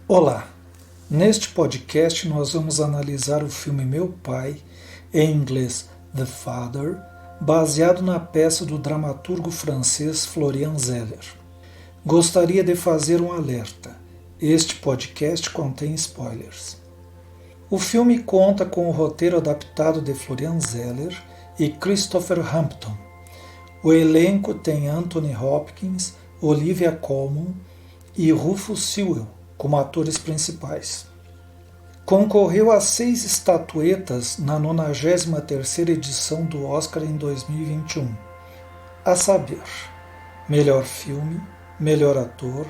Olá! Neste podcast nós vamos analisar o filme Meu Pai, em inglês The Father, baseado na peça do dramaturgo francês Florian Zeller. Gostaria de fazer um alerta. Este podcast contém spoilers. O filme conta com o roteiro adaptado de Florian Zeller e Christopher Hampton. O elenco tem Anthony Hopkins, Olivia Colman e Rufus Sewell como atores principais. Concorreu a 6 estatuetas na 93ª edição do Oscar em 2021, a saber, melhor filme, melhor ator,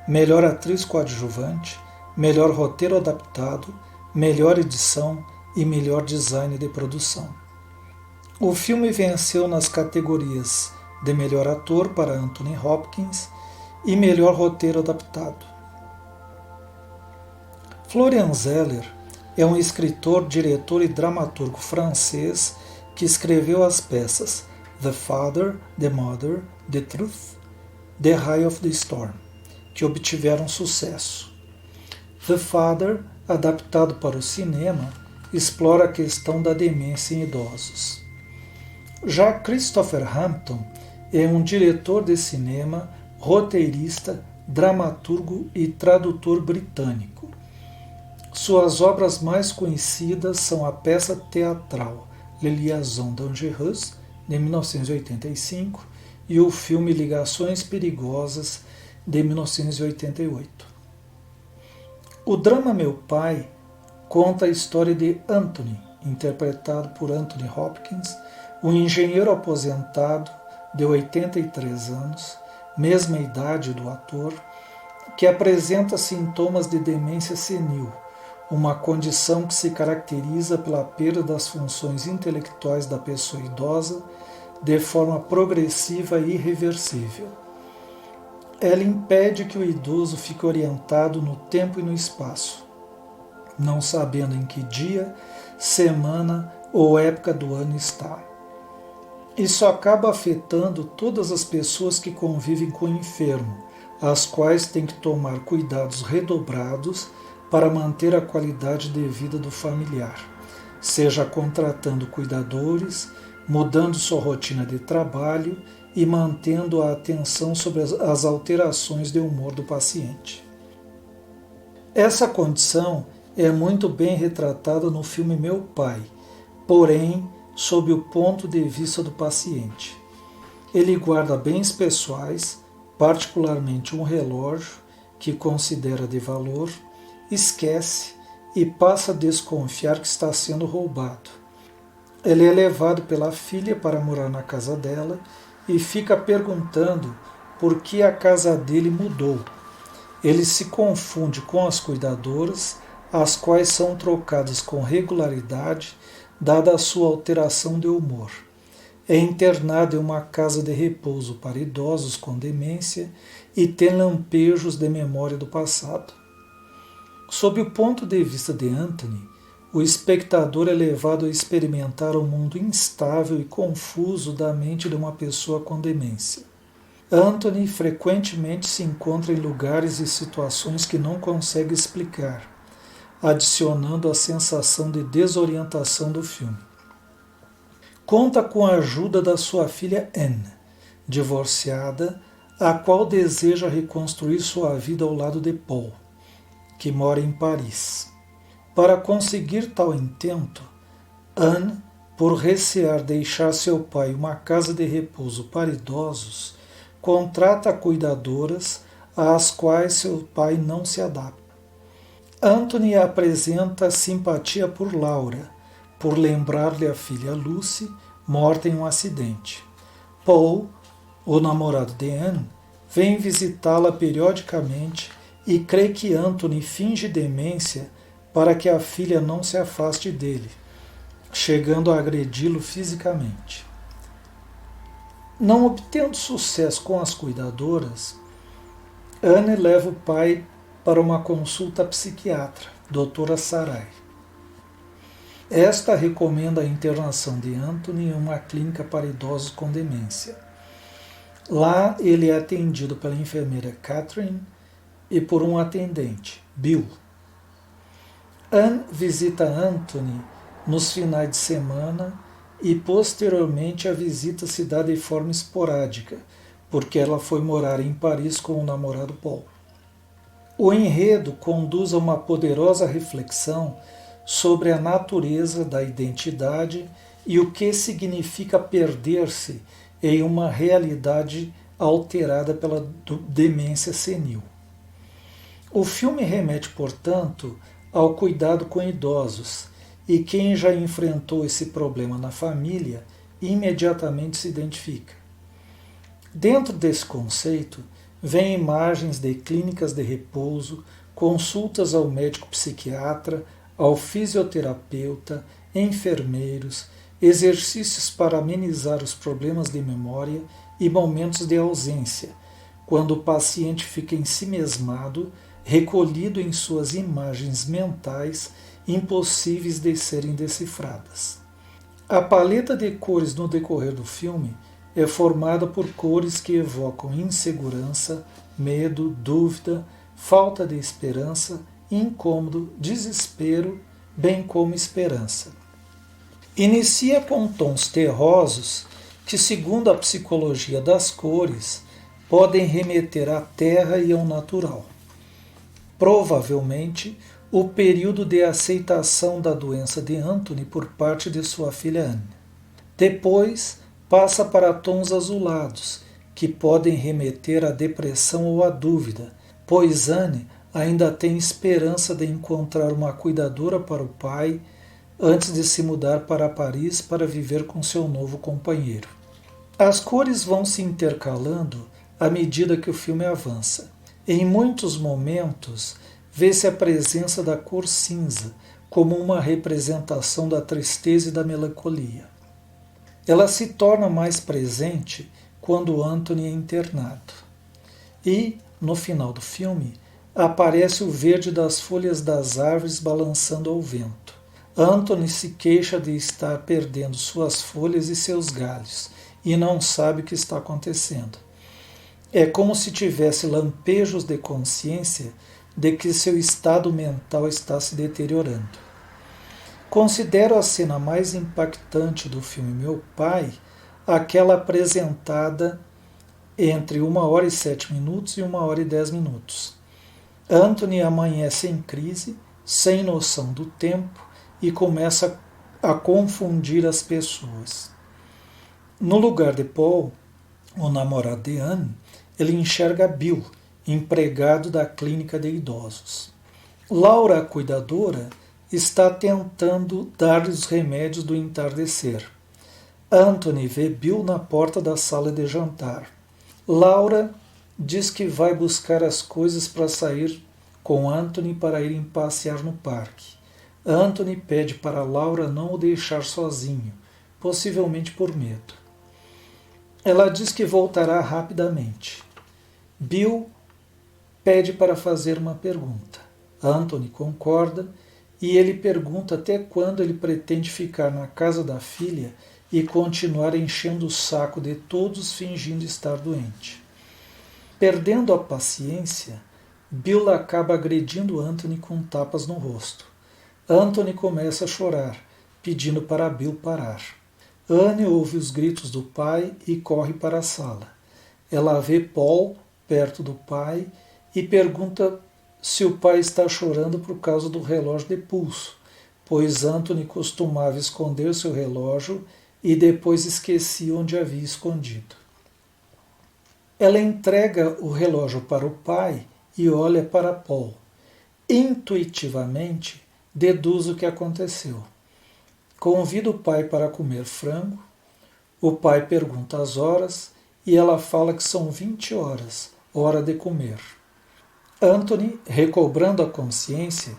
melhor atriz coadjuvante, melhor roteiro adaptado, melhor edição e melhor design de produção. O filme venceu nas categorias de melhor ator para Anthony Hopkins e melhor roteiro adaptado. Florian Zeller é um escritor, diretor e dramaturgo francês que escreveu as peças The Father, The Mother, The Truth, The Eye of the Storm, que obtiveram sucesso. The Father, adaptado para o cinema, explora a questão da demência em idosos. Já Christopher Hampton é um diretor de cinema, roteirista, dramaturgo e tradutor britânico. Suas obras mais conhecidas são a peça teatral Le Liaisons Dangereuses, de 1985, e o filme Ligações Perigosas, de 1988. O drama Meu Pai conta a história de Anthony, interpretado por Anthony Hopkins, um engenheiro aposentado de 83 anos, mesma idade do ator, que apresenta sintomas de demência senil, uma condição que se caracteriza pela perda das funções intelectuais da pessoa idosa de forma progressiva e irreversível. Ela impede que o idoso fique orientado no tempo e no espaço, não sabendo em que dia, semana ou época do ano está. Isso acaba afetando todas as pessoas que convivem com o enfermo, as quais têm que tomar cuidados redobrados para manter a qualidade de vida do familiar, seja contratando cuidadores, mudando sua rotina de trabalho e mantendo a atenção sobre as alterações de humor do paciente. Essa condição é muito bem retratada no filme Meu Pai, porém sob o ponto de vista do paciente. Ele guarda bens pessoais, particularmente um relógio que considera de valor, esquece e passa a desconfiar que está sendo roubado. Ele é levado pela filha para morar na casa dela e fica perguntando por que a casa dele mudou. Ele se confunde com as cuidadoras, as quais são trocadas com regularidade, dada a sua alteração de humor. É internado em uma casa de repouso para idosos com demência e tem lampejos de memória do passado. Sob o ponto de vista de Anthony, o espectador é levado a experimentar o mundo instável e confuso da mente de uma pessoa com demência. Anthony frequentemente se encontra em lugares e situações que não consegue explicar, adicionando a sensação de desorientação do filme. Conta com a ajuda da sua filha Anne, divorciada, a qual deseja reconstruir sua vida ao lado de Paul, que mora em Paris. Para conseguir tal intento, Anne, por recear deixar seu pai uma casa de repouso para idosos, contrata cuidadoras às quais seu pai não se adapta. Anthony apresenta simpatia por Laura, por lembrar-lhe a filha Lucy, morta em um acidente. Paul, o namorado de Anne, vem visitá-la periodicamente e crê que Anthony finge demência para que a filha não se afaste dele, chegando a agredi-lo fisicamente. Não obtendo sucesso com as cuidadoras, Anne leva o pai para uma consulta psiquiatra, doutora Sarai. Esta recomenda a internação de Anthony em uma clínica para idosos com demência. Lá ele é atendido pela enfermeira Catherine e por um atendente, Bill. Anne visita Anthony nos finais de semana e posteriormente a visita se dá de forma esporádica, porque ela foi morar em Paris com o namorado Paul. O enredo conduz a uma poderosa reflexão sobre a natureza da identidade e o que significa perder-se em uma realidade alterada pela demência senil. O filme remete, portanto, ao cuidado com idosos, e quem já enfrentou esse problema na família imediatamente se identifica. Dentro desse conceito, vêm imagens de clínicas de repouso, consultas ao médico psiquiatra, ao fisioterapeuta, enfermeiros, exercícios para amenizar os problemas de memória e momentos de ausência, quando o paciente fica ensimesmado, recolhido em suas imagens mentais impossíveis de serem decifradas. A paleta de cores no decorrer do filme é formada por cores que evocam insegurança, medo, dúvida, falta de esperança, incômodo, desespero, bem como esperança. Inicia com tons terrosos que, segundo a psicologia das cores, podem remeter à terra e ao natural. Provavelmente, o período de aceitação da doença de Anthony por parte de sua filha Anne. Depois, passa para tons azulados, que podem remeter à depressão ou à dúvida, pois Anne ainda tem esperança de encontrar uma cuidadora para o pai antes de se mudar para Paris para viver com seu novo companheiro. As cores vão se intercalando à medida que o filme avança. Em muitos momentos, vê-se a presença da cor cinza como uma representação da tristeza e da melancolia. Ela se torna mais presente quando Anthony é internado. E, no final do filme, aparece o verde das folhas das árvores balançando ao vento. Anthony se queixa de estar perdendo suas folhas e seus galhos e não sabe o que está acontecendo. É como se tivesse lampejos de consciência de que seu estado mental está se deteriorando. Considero a cena mais impactante do filme Meu Pai, aquela apresentada entre 1h07 e 1h10. Anthony amanhece em crise, sem noção do tempo, e começa a confundir as pessoas. No lugar de Paul, o namorado de Anne, ele enxerga Bill, empregado da clínica de idosos. Laura, a cuidadora, está tentando dar-lhe os remédios do entardecer. Anthony vê Bill na porta da sala de jantar. Laura diz que vai buscar as coisas para sair com Anthony para irem passear no parque. Anthony pede para Laura não o deixar sozinho, possivelmente por medo. Ela diz que voltará rapidamente. Bill pede para fazer uma pergunta. Anthony concorda e ele pergunta até quando ele pretende ficar na casa da filha e continuar enchendo o saco de todos fingindo estar doente. Perdendo a paciência, Bill acaba agredindo Anthony com tapas no rosto. Anthony começa a chorar, pedindo para Bill parar. Anne ouve os gritos do pai e corre para a sala. Ela vê Paul perto do pai e pergunta se o pai está chorando por causa do relógio de pulso, pois Anthony costumava esconder seu relógio e depois esquecia onde havia escondido. Ela entrega o relógio para o pai e olha para Paul. Intuitivamente, deduz o que aconteceu. Convida o pai para comer frango. O pai pergunta as horas e ela fala que são 20 horas, hora de comer. Anthony, recobrando a consciência,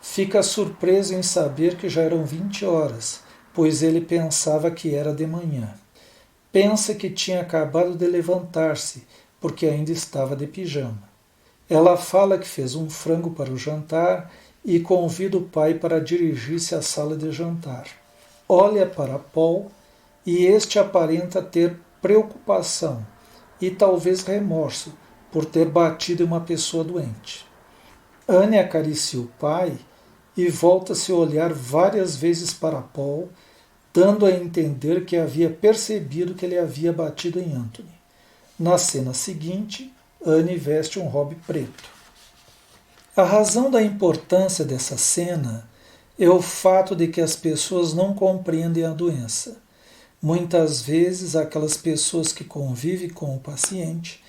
fica surpreso em saber que já eram 20 horas, pois ele pensava que era de manhã. Pensa que tinha acabado de levantar-se, porque ainda estava de pijama. Ela fala que fez um frango para o jantar e convida o pai para dirigir-se à sala de jantar. Olha para Paul e este aparenta ter preocupação e talvez remorso por ter batido em uma pessoa doente. Anne acaricia o pai e volta seu olhar várias vezes para Paul, dando a entender que havia percebido que ele havia batido em Anthony. Na cena seguinte, Anne veste um robe preto. A razão da importância dessa cena é o fato de que as pessoas não compreendem a doença. Muitas vezes, aquelas pessoas que convivem com o paciente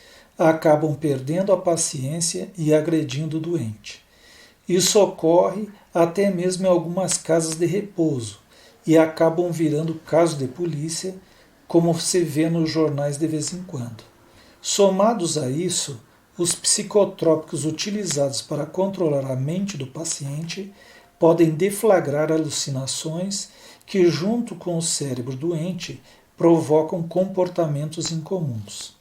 acabam perdendo a paciência e agredindo o doente. Isso ocorre até mesmo em algumas casas de repouso e acabam virando caso de polícia, como se vê nos jornais de vez em quando. Somados a isso, os psicotrópicos utilizados para controlar a mente do paciente podem deflagrar alucinações que, junto com o cérebro doente, provocam comportamentos incomuns.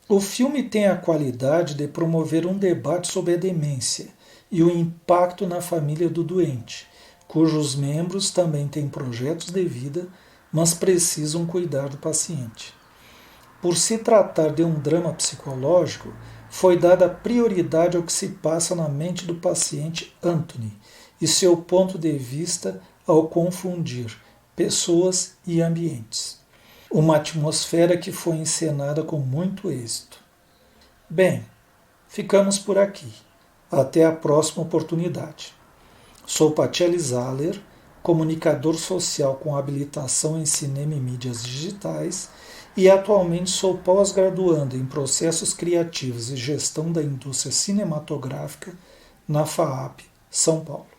O filme tem a qualidade de promover um debate sobre a demência e o impacto na família do doente, cujos membros também têm projetos de vida, mas precisam cuidar do paciente. Por se tratar de um drama psicológico, foi dada prioridade ao que se passa na mente do paciente Anthony e seu ponto de vista ao confundir pessoas e ambientes. Uma atmosfera que foi encenada com muito êxito. Bem, ficamos por aqui. Até a próxima oportunidade. Sou Patiele Zahler, comunicador social com habilitação em cinema e mídias digitais e atualmente sou pós-graduando em processos criativos e gestão da indústria cinematográfica na FAAP, São Paulo.